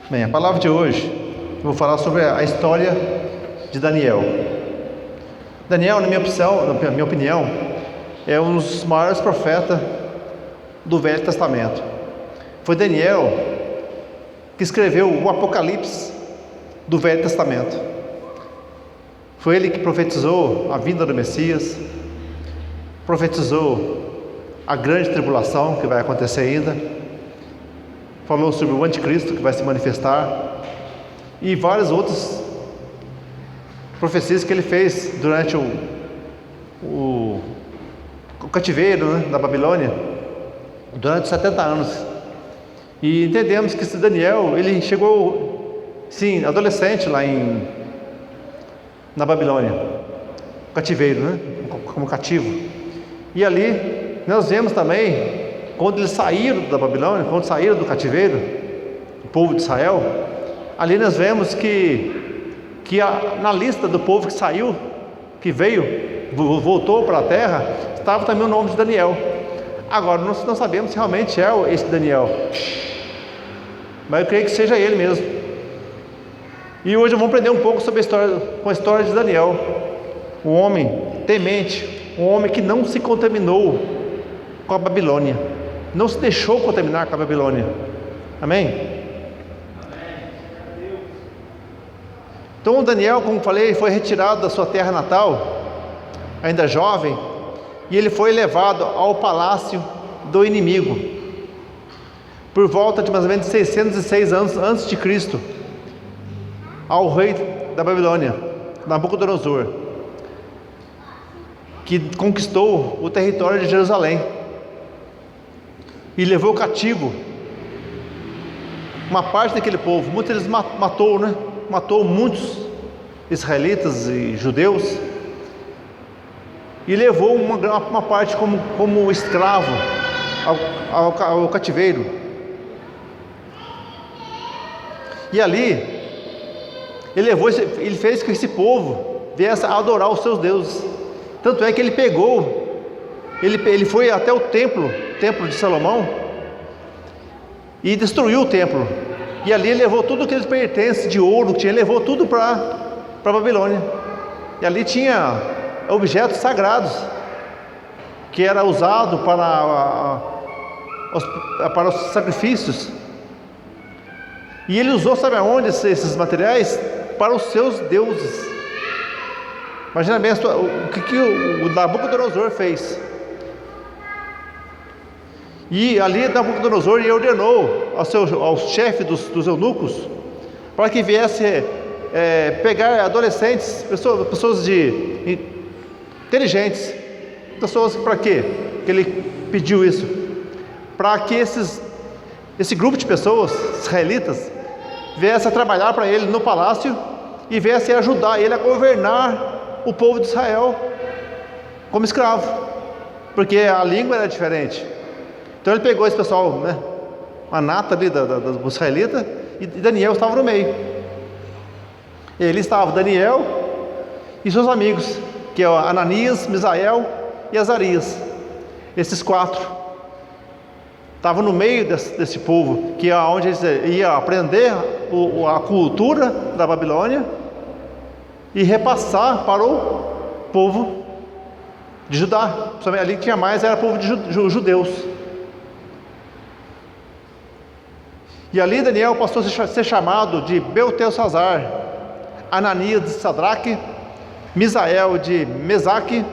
Bem, a palavra de hoje, eu vou falar sobre a história de Daniel. Daniel, na minha opinião, é um dos maiores profetas do Velho Testamento. Foi Daniel que escreveu o Apocalipse do Velho Testamento. Foi ele que profetizou a vinda do Messias, profetizou a grande tribulação que vai acontecer ainda, falou sobre o anticristo que vai se manifestar e várias outras profecias que ele fez durante o cativeiro, da Babilônia, durante 70 anos. E entendemos que esse Daniel, ele chegou, sim, adolescente lá na Babilônia, cativeiro, como cativo. E ali nós vemos também, quando eles saíram da Babilônia, quando saíram do cativeiro, o povo de Israel, ali nós vemos que na lista do povo que saiu, que veio, voltou para a terra, estava também o nome de Daniel. Agora, nós não sabemos se realmente é esse Daniel, mas eu creio que seja ele mesmo. E hoje vamos aprender um pouco sobre a história de Daniel, um homem temente, um homem que não se contaminou com a Babilônia, não se deixou contaminar com a Babilônia. Amém? Então Daniel, como falei, foi retirado da sua terra natal, ainda jovem, e ele foi levado ao palácio do inimigo, por volta de mais ou menos 606 anos antes de Cristo, ao rei da Babilônia, Nabucodonosor, que conquistou o território de Jerusalém e levou cativo uma parte daquele povo. Muitos eles matou muitos israelitas e judeus, e levou uma parte como escravo ao cativeiro. E ali ele fez que esse povo viesse a adorar os seus deuses. Tanto é que ele foi até o templo de Salomão, e destruiu o templo. E ali ele levou tudo aqueles pertences de ouro que tinha, levou tudo para a Babilônia. E ali tinha objetos sagrados que era usado para os sacrifícios. E ele usou, sabe aonde, esses materiais? Para os seus deuses. Imagina bem o que o Nabucodonosor fez. E ali Nabucodonosor ordenou ao chefe dos eunucos para que viesse pegar adolescentes, pessoas inteligentes. Pessoas, para quê? Que ele pediu isso? Para que esse grupo de pessoas israelitas viesse a trabalhar para ele no palácio e viesse a ajudar ele a governar o povo de Israel como escravo, porque a língua era diferente. Então ele pegou esse pessoal, a nata ali dos israelitas, e Daniel estava no meio. Ele estava, Daniel e seus amigos, que é Ananias, Misael e Azarias. Esses 4 estavam no meio desse povo, que é onde eles iam aprender a cultura da Babilônia e repassar para o povo de Judá. Ali tinha mais, era povo de judeus. E ali Daniel passou a ser chamado de Beltesazar, Ananias de Sadraque, Misael de Mesaque,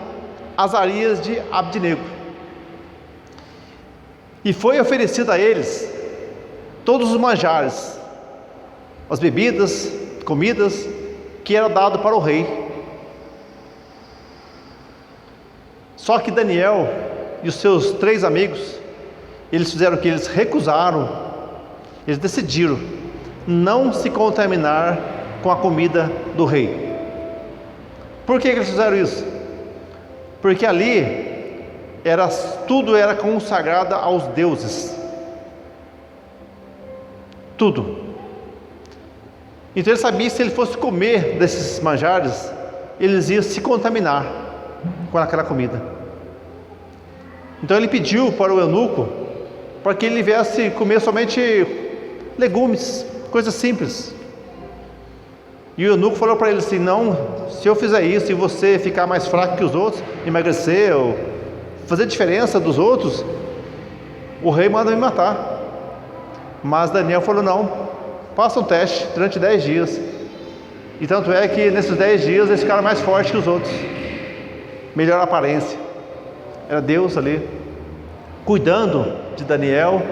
Azarias de Abdinego. E foi oferecido a eles todos os manjares, as bebidas, comidas que era dado para o rei. Só que Daniel e os seus 3 amigos, eles fizeram o que? Eles recusaram. Eles decidiram não se contaminar com a comida do rei. Por que eles fizeram isso? Porque ali tudo era consagrado aos deuses. Tudo. Então ele sabia que se ele fosse comer desses manjares, eles iam se contaminar com aquela comida. Então ele pediu para o eunuco para que ele viesse comer somente legumes, coisas simples. E o eunuco falou para ele assim: não, se eu fizer isso e você ficar mais fraco que os outros, emagrecer ou fazer diferença dos outros, o rei manda me matar. Mas Daniel falou: não, faça um teste durante 10 dias. E tanto é que nesses 10 dias eles ficaram mais fortes que os outros, melhor aparência. Era Deus ali cuidando de Daniel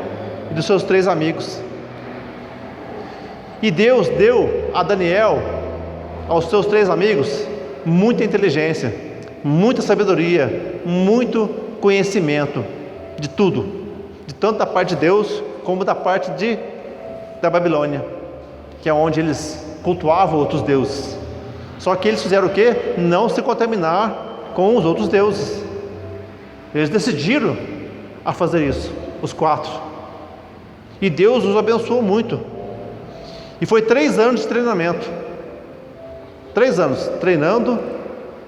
e dos seus 3 amigos. E Deus deu a Daniel, aos seus 3 amigos, muita inteligência, muita sabedoria, muito conhecimento de tudo, de tanto da parte de Deus como da parte da Babilônia, que é onde eles cultuavam outros deuses. Só que eles fizeram o quê? Não se contaminar com os outros deuses. Eles decidiram a fazer isso, os 4. E Deus os abençoou muito. E foi 3 anos de treinamento. 3 anos treinando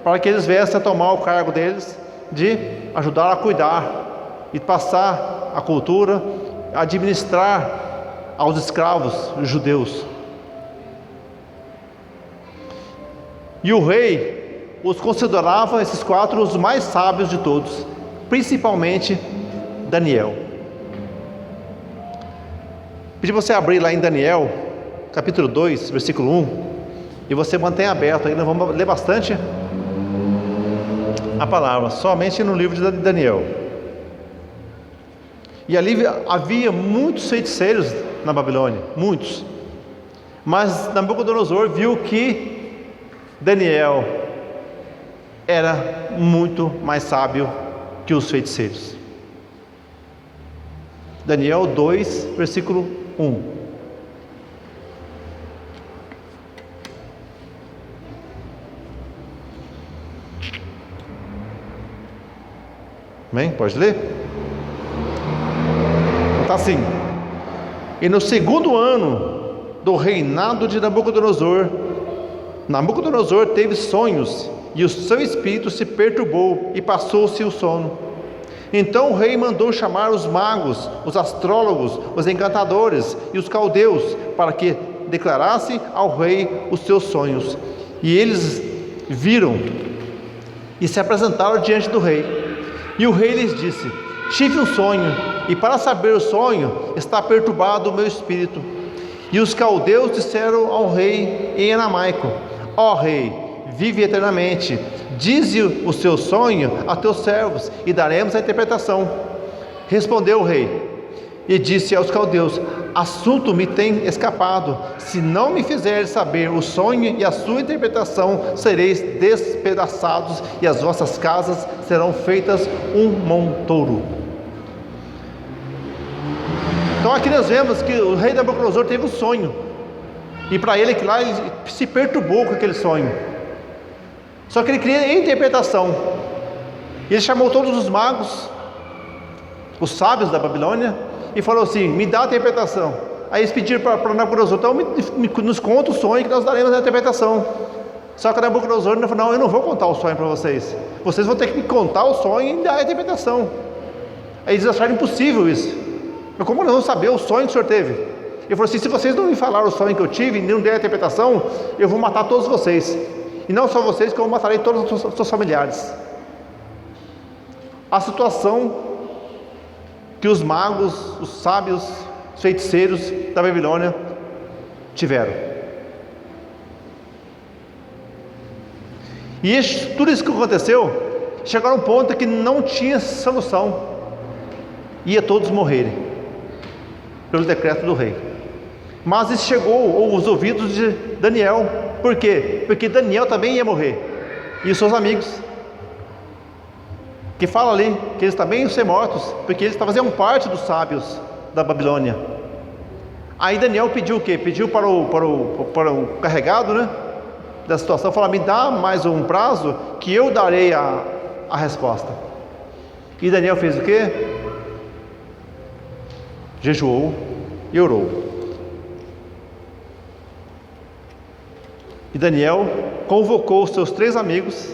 para que eles viessem a tomar o cargo deles de ajudar a cuidar e passar a cultura, administrar aos escravos judeus. E o rei os considerava, esses 4, os mais sábios de todos, principalmente Daniel. Pedi você abrir lá em Daniel, capítulo 2, versículo 1, e você mantém aberto aí, nós vamos ler bastante a palavra, somente no livro de Daniel. E ali havia muitos feiticeiros na Babilônia, muitos. Mas Nabucodonosor viu que Daniel era muito mais sábio que os feiticeiros. Daniel 2, versículo 1. Amém? Pode ler? Está assim: e no 2º ano do reinado de Nabucodonosor, Nabucodonosor teve sonhos, e o seu espírito se perturbou, e passou-se o sono. Então o rei mandou chamar os magos, os astrólogos, os encantadores e os caldeus, para que declarassem ao rei os seus sonhos. E eles viram e se apresentaram diante do rei. E o rei lhes disse: tive um sonho, e para saber o sonho está perturbado o meu espírito. E os caldeus disseram ao rei em aramaico: ó rei, vive eternamente, dize o seu sonho a teus servos, e daremos a interpretação. Respondeu o rei e disse aos caldeus: assunto me tem escapado. Se não me fizeres saber o sonho e a sua interpretação, sereis despedaçados, e as vossas casas serão feitas um montouro. Então aqui nós vemos que o rei Nabucodonosor teve um sonho, e para ele que lá ele se perturbou com aquele sonho. Só que ele queria interpretação. Ele chamou todos os magos, os sábios da Babilônia, e falou assim: me dá a interpretação. Aí eles pediram para Nabucodonosor: então nos conta o sonho que nós daremos a interpretação. Só que Nabucodonosor falou: não, eu não vou contar o sonho para vocês. Vocês vão ter que me contar o sonho e dar a interpretação. Aí eles acharam impossível isso. Mas como nós vamos saber o sonho que o senhor teve? Ele falou assim: se vocês não me falaram o sonho que eu tive e não der a interpretação, eu vou matar todos vocês. E não só vocês, como eu matarei todos os seus familiares. A situação que os magos, os sábios, os feiticeiros da Babilônia tiveram. E tudo isso que aconteceu, chegou a um ponto que não tinha solução. Ia todos morrerem, pelo decreto do rei. Mas isso chegou aos ouvidos de Daniel. Por quê? Porque Daniel também ia morrer, e os seus amigos, que fala ali que eles também iam ser mortos, porque eles faziam parte dos sábios da Babilônia. Aí Daniel pediu o quê? Pediu para o carregado, né, da situação, falou: me dá mais um prazo que eu darei a resposta. E Daniel fez o quê? Jejuou e orou. E Daniel convocou os seus 3 amigos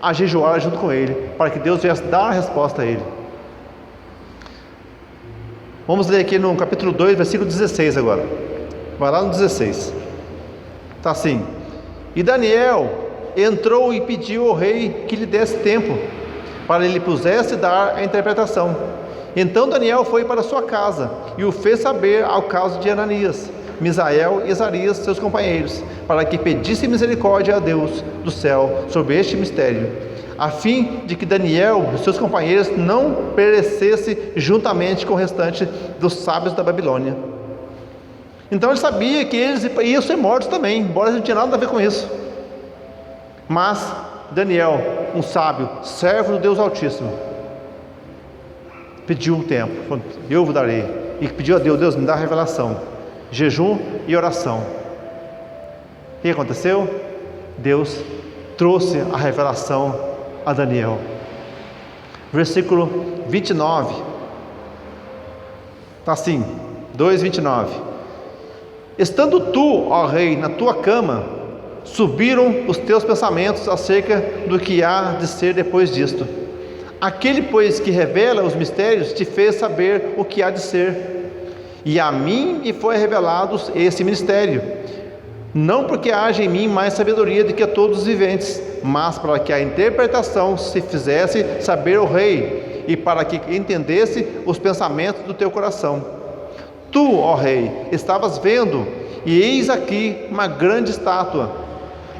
a jejuar junto com ele, para que Deus viesse dar a resposta a ele. Vamos ler aqui no capítulo 2, versículo 16 agora. Vai lá no 16. Está assim: e Daniel entrou e pediu ao rei que lhe desse tempo, para ele pusesse dar a interpretação. Então Daniel foi para sua casa e o fez saber ao caso de Ananias, Misael e Azarias, seus companheiros, para que pedisse misericórdia a Deus do céu sobre este mistério, a fim de que Daniel e seus companheiros não perecessem juntamente com o restante dos sábios da Babilônia. Então ele sabia que eles iam ser mortos também, embora não tinha nada a ver com isso. Mas Daniel, um sábio, servo do Deus Altíssimo, pediu um tempo, falou: eu vos darei, e pediu a Deus: Deus, me dá a revelação, jejum e oração. O que aconteceu? Deus trouxe a revelação a Daniel. Versículo 29, está assim, 2:29. Estando tu, ó rei, na tua cama, subiram os teus pensamentos acerca do que há de ser depois disto. Aquele, pois, que revela os mistérios, te fez saber o que há de ser. E a mim me foi revelado esse mistério, não porque haja em mim mais sabedoria do que a todos os viventes, mas para que a interpretação se fizesse saber o rei, e para que entendesse os pensamentos do teu coração. Tu, ó rei, estavas vendo, e eis aqui uma grande estátua.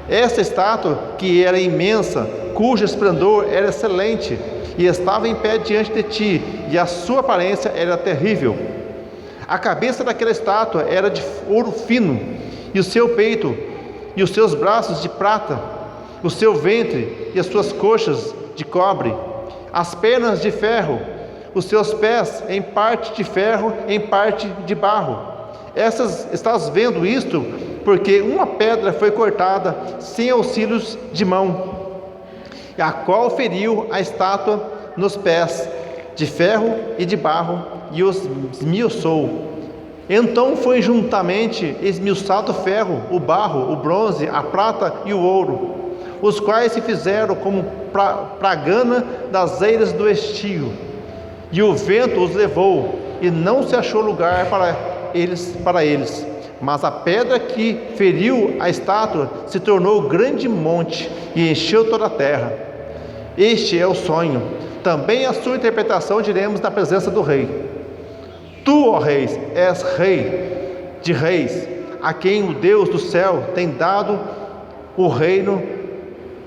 Essa estátua, que era imensa, cujo esplendor era excelente, e estava em pé diante de ti, e a sua aparência era terrível. A cabeça daquela estátua era de ouro fino, e o seu peito e os seus braços de prata, o seu ventre e as suas coxas de cobre, as pernas de ferro, os seus pés em parte de ferro, em parte de barro. Estás vendo isto porque uma pedra foi cortada sem auxílios de mão, a qual feriu a estátua nos pés de ferro e de barro e os esmiuçou. Então foi juntamente esmiuçado o ferro, o barro, o bronze, a prata e o ouro, os quais se fizeram como pragana das eiras do estio. E o vento os levou, e não se achou lugar para eles. Mas a pedra que feriu a estátua se tornou grande monte e encheu toda a terra. Este é o sonho. Também a sua interpretação diremos na presença do rei. Tu, ó reis, és rei de reis, a quem o Deus do céu tem dado o reino,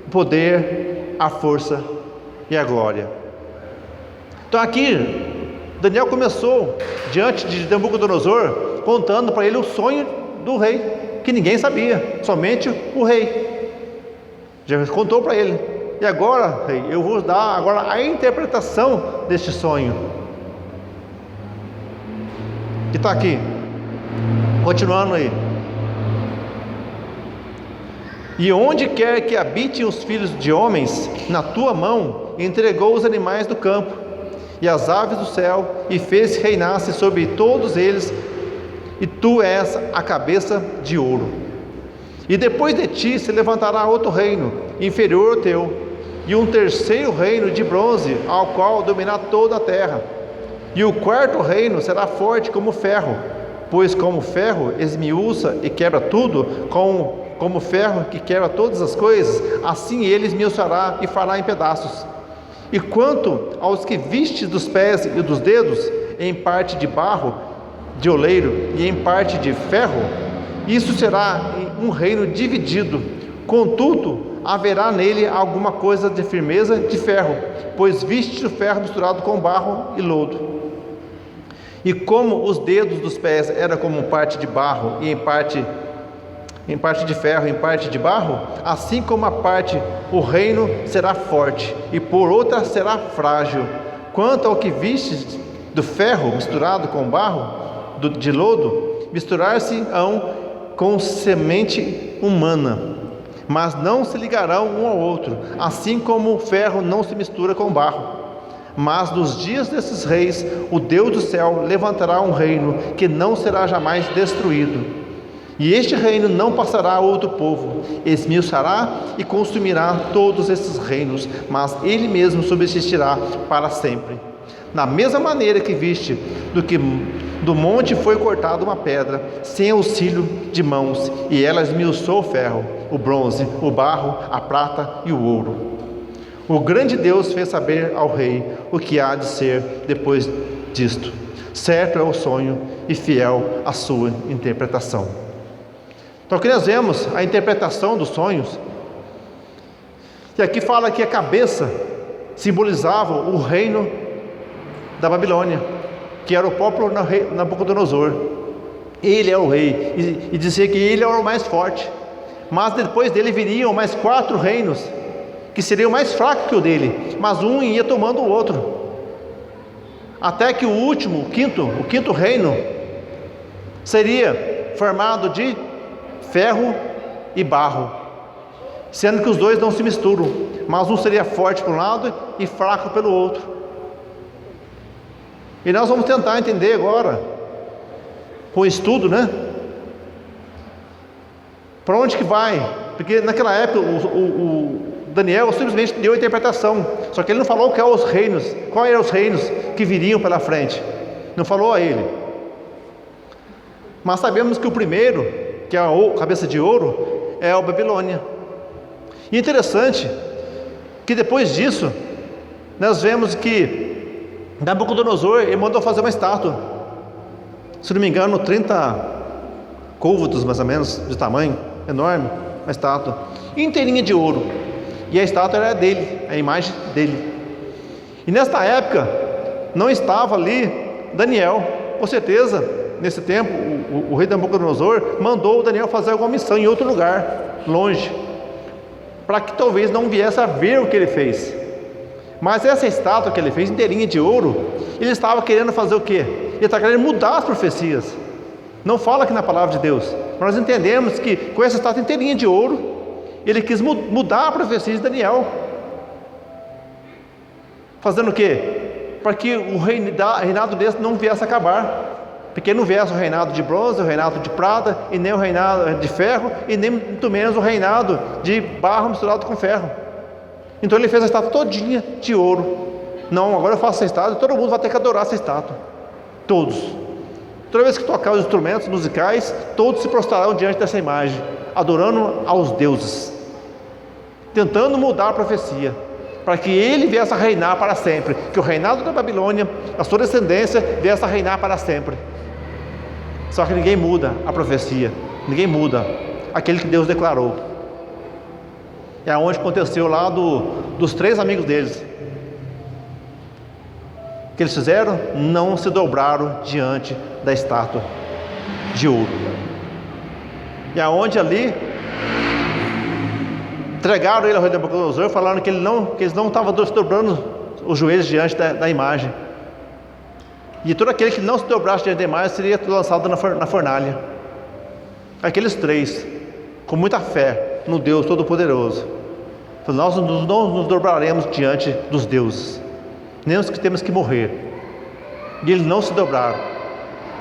o poder, a força e a glória. Então aqui, Daniel começou, diante de Nabucodonosor, contando para ele o sonho do rei, que ninguém sabia, somente o rei. Já contou para ele. E agora, rei, eu vou dar agora a interpretação deste sonho. Que está aqui, continuando aí. E onde quer que habitem os filhos de homens, na tua mão entregou os animais do campo e as aves do céu, e fez reinasse sobre todos eles, e tu és a cabeça de ouro. E depois de ti se levantará outro reino, inferior ao teu, e um terceiro reino de bronze, ao qual dominará toda a terra. E o quarto reino será forte como ferro, pois como ferro esmiuça e quebra tudo, como ferro que quebra todas as coisas, assim ele esmiuçará e fará em pedaços. E quanto aos que vistes dos pés e dos dedos, em parte de barro, de oleiro, e em parte de ferro, isso será um reino dividido. Contudo, haverá nele alguma coisa de firmeza de ferro, pois vistes o ferro misturado com barro e lodo. E como os dedos dos pés eram como parte de barro e em parte de ferro, em parte de barro, assim como a parte, o reino será forte, e por outra será frágil. Quanto ao que vistes do ferro misturado com barro, de lodo, misturar-se-ão com semente humana, mas não se ligarão um ao outro, assim como o ferro não se mistura com barro. Mas nos dias desses reis, o Deus do céu levantará um reino que não será jamais destruído. E este reino não passará a outro povo, esmiuçará e consumirá todos esses reinos, mas ele mesmo subsistirá para sempre. Na mesma maneira que viste Do monte foi cortada uma pedra, sem auxílio de mãos, e ela esmiuçou o ferro, o bronze, o barro, a prata e o ouro. O grande Deus fez saber ao rei o que há de ser depois disto. Certo é o sonho e fiel a sua interpretação. Então aqui nós vemos a interpretação dos sonhos. E aqui fala que a cabeça simbolizava o reino da Babilônia, que era o próprio Nabucodonosor. Ele é o rei, e dizia que ele era o mais forte. Mas depois dele viriam mais 4 reinos, que seriam mais fracos que o dele, mas um ia tomando o outro. Até que o quinto reino, seria formado de ferro e barro, sendo que os dois não se misturam, mas um seria forte por um lado e fraco pelo outro. E nós vamos tentar entender agora, com o estudo, para onde que vai? Porque naquela época o Daniel simplesmente deu a interpretação, só que ele não falou quais eram os reinos que viriam pela frente, não falou a ele. Mas sabemos que o primeiro, que é a cabeça de ouro, é a Babilônia. E interessante que depois disso nós vemos que Nabucodonosor ele mandou fazer uma estátua, se não me engano 30 côvados mais ou menos de tamanho, enorme, uma estátua inteirinha de ouro, e a estátua era dele, a imagem dele. E nesta época não estava ali Daniel. Com certeza nesse tempo o rei Nabucodonosor mandou o Daniel fazer alguma missão em outro lugar, longe, para que talvez não viesse a ver o que ele fez. Mas essa estátua que ele fez inteirinha de ouro, ele estava querendo fazer o quê? Ele está querendo mudar as profecias. Não fala aqui na palavra de Deus, mas nós entendemos que com essa estátua inteirinha de ouro, ele quis mudar a profecia de Daniel. Fazendo o quê? Para que o reinado desse não viesse a acabar, porque não viesse o reinado de bronze, o reinado de prata, e nem o reinado de ferro, e nem muito menos o reinado de barro misturado com ferro. Então ele fez a estátua todinha de ouro. Não, agora eu faço essa estátua e todo mundo vai ter que adorar essa estátua. Todos. Toda vez que tocar os instrumentos musicais, todos se prostrarão diante dessa imagem, adorando aos deuses, tentando mudar a profecia, para que ele viesse a reinar para sempre, que o reinado da Babilônia, a sua descendência, viesse a reinar para sempre. Só que ninguém muda a profecia, ninguém muda aquele que Deus declarou. É onde aconteceu lá dos 3 amigos deles. O que eles fizeram? Não se dobraram diante da estátua de ouro. E aonde ali entregaram ele ao rei Nabucodonosor, falando que eles não estavam se dobrando os joelhos diante da imagem. E todo aquele que não se dobrasse diante da imagem seria lançado na fornalha. Aqueles 3, com muita fé no Deus Todo-Poderoso, nós não nos dobraremos diante dos deuses, nem os que temos que morrer. E eles não se dobraram.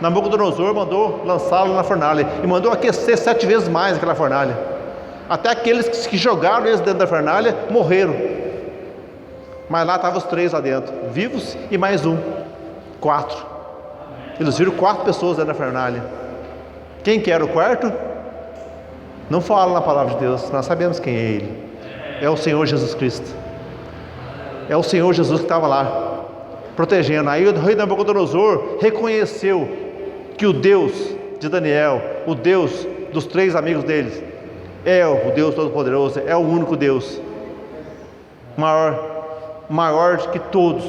Nabucodonosor mandou lançá-lo na fornalha e mandou aquecer 7 vezes mais aquela fornalha, até aqueles que jogaram eles dentro da fornalha morreram. Mas lá estavam os 3 lá dentro, vivos, e mais 4. Eles viram 4 pessoas dentro da fornalha. Quem que era o quarto? Não fala na palavra de Deus, nós sabemos quem é ele. É o Senhor Jesus Cristo. É o Senhor Jesus que estava lá, protegendo. Aí o rei Nabucodonosor reconheceu que o Deus de Daniel, o Deus dos 3 amigos deles, é o Deus Todo-Poderoso, é o único Deus, maior que todos.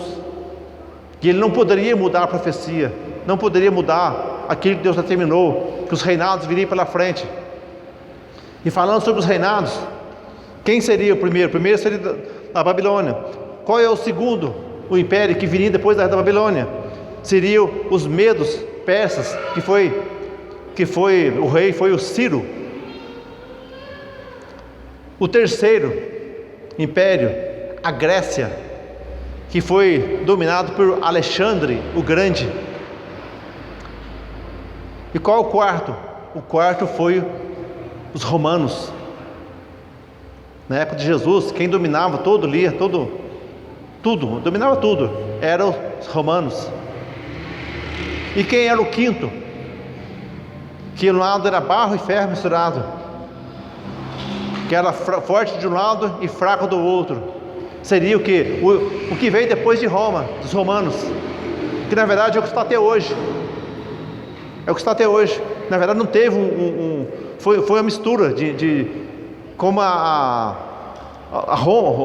E ele não poderia mudar a profecia, não poderia mudar aquilo que Deus determinou, que os reinados viriam pela frente. E falando sobre os reinados, quem seria o primeiro? O primeiro seria a Babilônia. Qual é o segundo? O império que viria depois da Babilônia? Seriam os medos, persas, o rei foi o Ciro. O terceiro império, a Grécia, que foi dominado por Alexandre o Grande. E qual é o quarto? O quarto foi os romanos. Na época de Jesus, quem dominava dominava tudo, eram os romanos. E quem era o quinto? Que um lado era barro e ferro misturado, que era forte de um lado e fraco do outro. Seria o que? O que veio depois de Roma, dos romanos, que na verdade é o que está até hoje. É o que está até hoje. Na verdade não teve foi uma mistura de como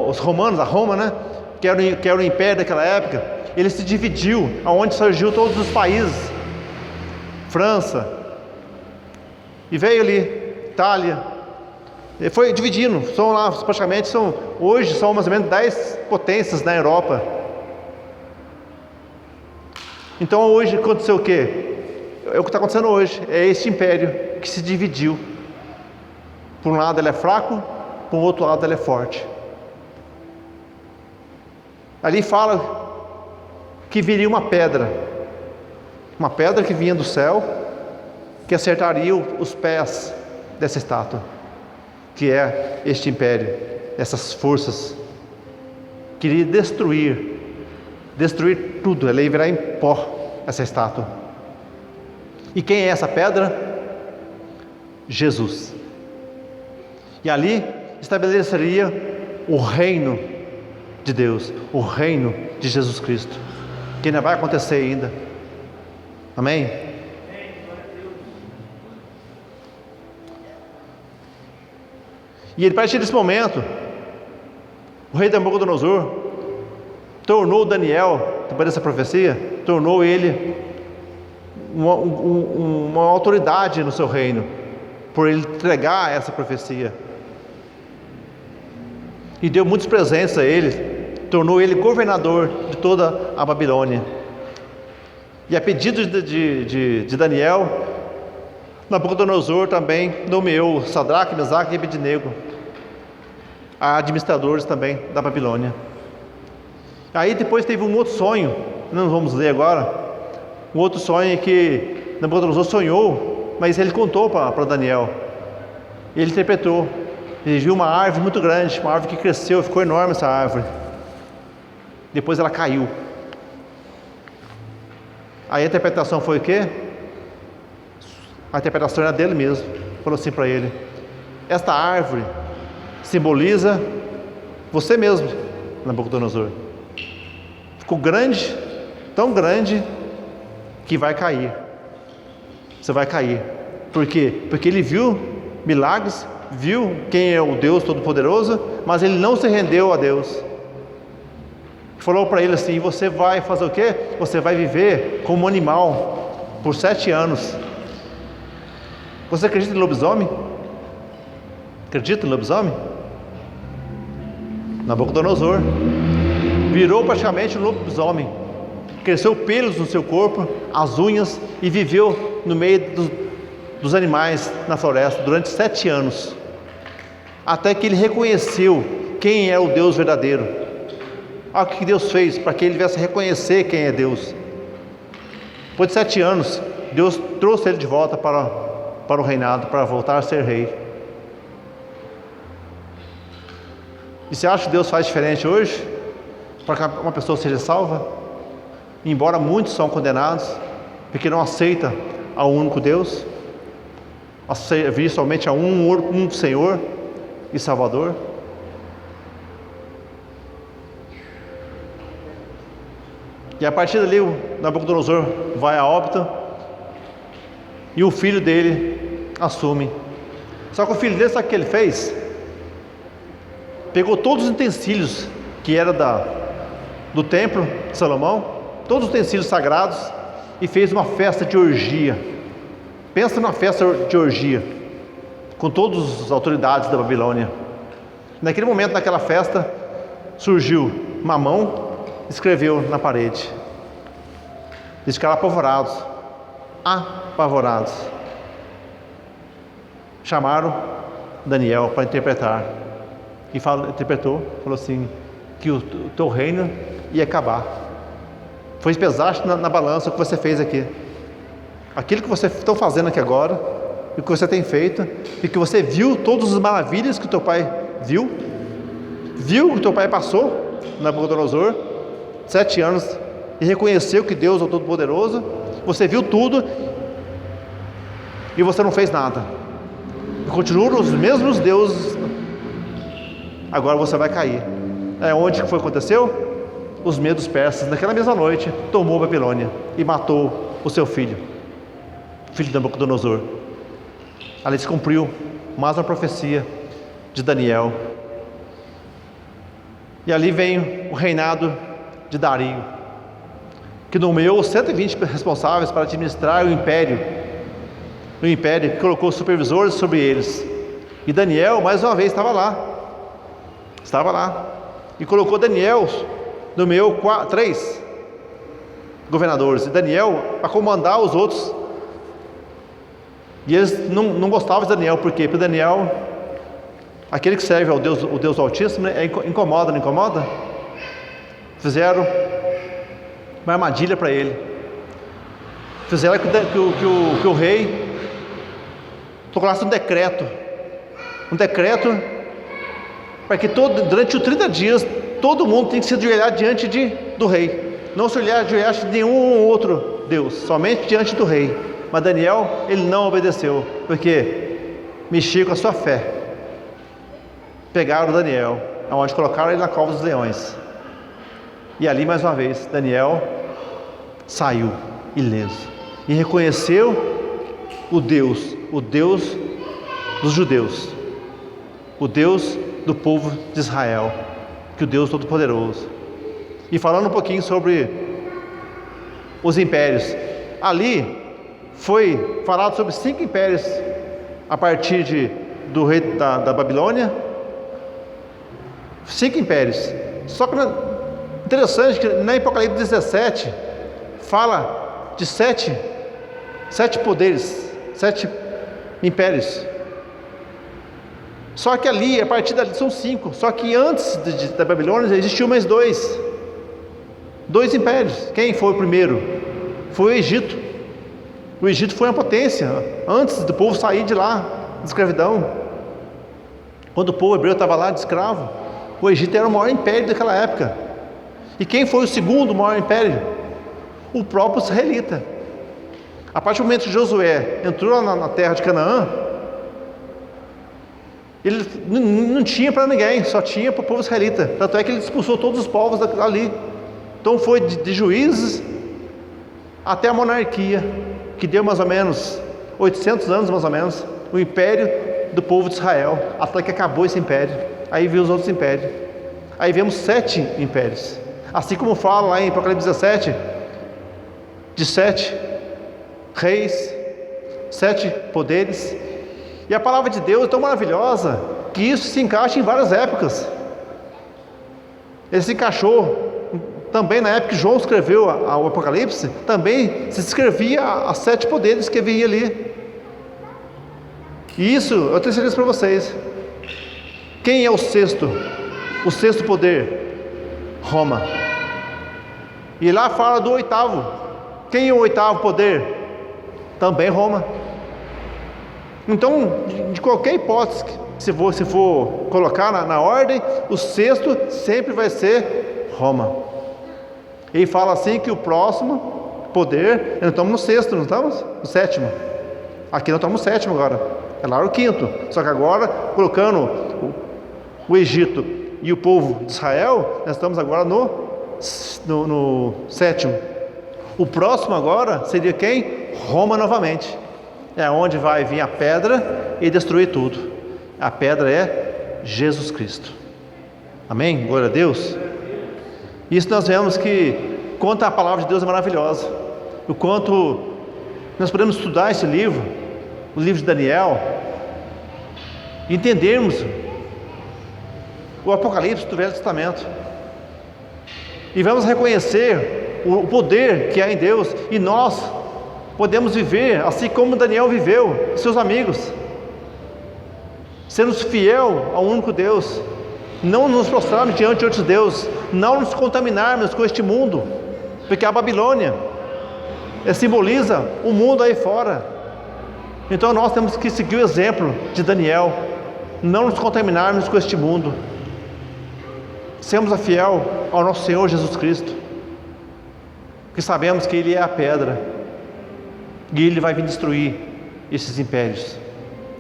os romanos, a Roma, né? Que era o império daquela época. Ele se dividiu, aonde surgiu todos os países, França, e veio ali, Itália, e foi dividindo. São lá, praticamente, hoje são mais ou menos 10 potências na Europa. Então hoje aconteceu o quê? É o que está acontecendo hoje, é esse império que se dividiu. Por um lado ele é fraco, por outro lado ele é forte. Ali fala que viria uma pedra que vinha do céu, que acertaria os pés dessa estátua, que é este império, essas forças. Queria destruir tudo, ela ia virar em pó, essa estátua. E quem é essa pedra? Jesus. E ali estabeleceria o reino de Deus, o reino de Jesus Cristo, que ainda vai acontecer ainda. Amém? E a partir desse momento, o rei Nabucodonosor tornou Daniel, depois dessa profecia, tornou ele uma autoridade no seu reino, por ele entregar essa profecia. E deu muitos presentes a ele, tornou ele governador de toda a Babilônia. E a pedido de Daniel, Nabucodonosor também nomeou Sadraque, Mesaque e Abednego a administradores também da Babilônia. Aí depois teve um outro sonho, não vamos ler agora. Um outro sonho é que Nabucodonosor sonhou, mas ele contou para Daniel. Ele interpretou. Ele viu uma árvore muito grande, uma árvore que cresceu, ficou enorme essa árvore. Depois ela caiu. Aí a interpretação foi o quê? A interpretação era dele mesmo. Falou assim para ele: esta árvore simboliza você mesmo, Nabucodonosor. Ficou grande, tão grande, que vai cair. Você vai cair. Por quê? Porque ele viu milagres, viu quem é o Deus Todo-Poderoso, mas ele não se rendeu a Deus. Falou para ele assim: você vai fazer o quê? Você vai viver como um animal por 7 anos. Você acredita em lobisomem? Acredita em lobisomem? Nabucodonosor virou praticamente um lobisomem. Cresceu pelos no seu corpo, as unhas, e viveu no meio dos animais na floresta durante 7 anos, até que ele reconheceu quem é o Deus verdadeiro. Olha o que Deus fez para que ele viesse a reconhecer quem é Deus. Depois de 7 anos, Deus trouxe ele de volta para o reinado, para voltar a ser rei. E você acha que Deus faz diferente hoje para que uma pessoa seja salva? Embora muitos são condenados porque não aceitam ao único Deus, a servir somente a um Senhor e Salvador. E a partir dali o Nabucodonosor vai a óbito e o filho dele assume. Só que o filho dele, sabe o que ele fez? Pegou todos os utensílios que era do templo de Salomão, todos os utensílios sagrados, e fez uma festa de orgia. Pensa numa festa de orgia, com todas as autoridades da Babilônia. Naquele momento, naquela festa, surgiu uma mão, escreveu na parede. Eles ficaram apavorados. Chamaram Daniel para interpretar. E interpretou, falou assim, que o teu reino ia acabar. Foi pesar na balança o que você fez aqui. Aquilo que você está fazendo aqui agora, e o que você tem feito, e que você viu todas as maravilhas que o teu pai viu que o teu pai passou, Nabucodonosor, 7 anos, e reconheceu que Deus é o Todo-Poderoso. você viu tudo e você não fez nada. Continuam os mesmos deuses. Agora você vai cair. Onde que foi que aconteceu? Os medos persas, naquela mesma noite, tomou a Babilônia e matou o seu filho, filho de Nabucodonosor. Ali se cumpriu mais uma profecia de Daniel. E ali vem o reinado de Dario, que nomeou 120 responsáveis para administrar o império que colocou supervisores sobre eles. E Daniel, mais uma vez, estava lá, e colocou Daniel, nomeou 3 governadores, e Daniel a comandar os outros. E eles não gostavam de Daniel, por quê? Porque Daniel, aquele que serve ao Deus, o Deus Altíssimo, incomoda, não incomoda? Fizeram uma armadilha para ele. Fizeram que o rei colocasse um decreto para que durante os 30 dias todo mundo tem que se ajoelhar diante do rei. Não se ajoelhar de nenhum outro Deus, somente diante do rei. Mas Daniel, ele não obedeceu, porque mexia com a sua fé. Pegaram Daniel, aonde colocaram ele na cova dos leões. E ali, mais uma vez, Daniel saiu ileso e reconheceu o Deus dos judeus, o Deus do povo de Israel, que o Deus Todo-Poderoso. E falando um pouquinho sobre os impérios, ali foi falado sobre 5 impérios a partir do rei da Babilônia. 5 impérios. Só que interessante que na Apocalipse 17 fala de 7 poderes, 7 impérios. Só que ali, a partir dali são 5. Só que antes da Babilônia existiu mais 2 impérios. Quem foi o primeiro? Foi o Egito. O Egito foi uma potência antes do povo sair de lá, de escravidão. Quando o povo hebreu estava lá de escravo, o Egito era o maior império daquela época. E quem foi o segundo maior império? O próprio israelita. A partir do momento que Josué entrou na terra de Canaã, ele não tinha para ninguém, só tinha para o povo israelita. Tanto é que ele expulsou todos os povos ali. Então foi de juízes até a monarquia, que deu mais ou menos 800 anos, mais ou menos, o império do povo de Israel, até que acabou esse império. Aí veio os outros impérios. Aí vemos 7 impérios. Assim como fala lá em Apocalipse 17, de 7 reis, 7 poderes. E a palavra de Deus é tão maravilhosa que isso se encaixa em várias épocas. Ele se encaixou também na época que João escreveu o Apocalipse, também se escrevia as 7 poderes que havia ali. E isso eu tenho certeza para vocês. Quem é o sexto poder? Roma. E lá fala do 8º. Quem é o 8º poder? Também Roma. Então, de qualquer hipótese, se for colocar na ordem, o 6º sempre vai ser Roma. Ele fala assim que o próximo poder, nós estamos no 6º, não estamos? No 7º. Aqui nós estamos no 7º agora. É lá o 5º. Só que agora, colocando o Egito e o povo de Israel, nós estamos agora no 7º. O próximo agora seria quem? Roma novamente. É onde vai vir a pedra e destruir tudo. A pedra é Jesus Cristo. Amém? Glória a Deus. Isso nós vemos que quanto a palavra de Deus é maravilhosa. O quanto nós podemos estudar esse livro, o livro de Daniel, e entendermos o Apocalipse do Velho Testamento. E vamos reconhecer o poder que há em Deus, e nós podemos viver assim como Daniel viveu, seus amigos, sendo fiel ao único Deus, não nos prostrarmos diante de outros deuses, não nos contaminarmos com este mundo, porque a Babilônia simboliza o mundo aí fora. Então nós temos que seguir o exemplo de Daniel, não nos contaminarmos com este mundo, sermos fiel ao nosso Senhor Jesus Cristo, que sabemos que Ele é a pedra, E Ele vai vir destruir esses impérios,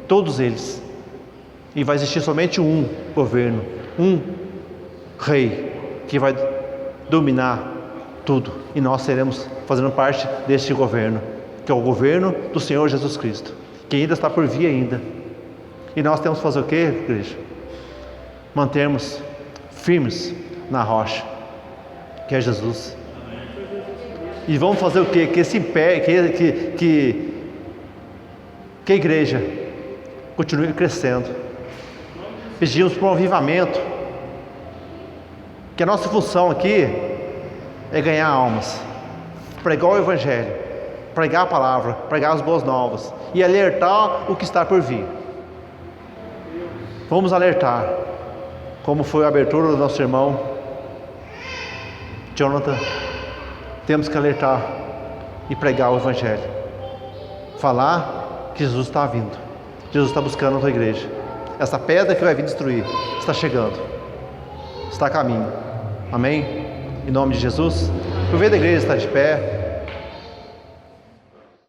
todos eles. E vai existir somente um governo, um rei que vai dominar tudo. E nós seremos fazendo parte deste governo, que é o governo do Senhor Jesus Cristo, que ainda está por vir ainda. E nós temos que fazer o que, igreja? Mantermos firmes na rocha, que é Jesus. E vamos fazer o que? Que esse império, que a igreja continue crescendo. Pedimos por um avivamento, que a nossa função aqui é ganhar almas, pregar o Evangelho, pregar a palavra, pregar as boas novas e alertar o que está por vir. Vamos alertar, como foi a abertura do nosso irmão Jonathan. Temos que alertar e pregar o Evangelho, falar que Jesus está vindo, Jesus está buscando a tua igreja. Essa pedra que vai vir destruir está chegando, está a caminho. Amém? Em nome de Jesus. Aproveita a igreja, está de pé.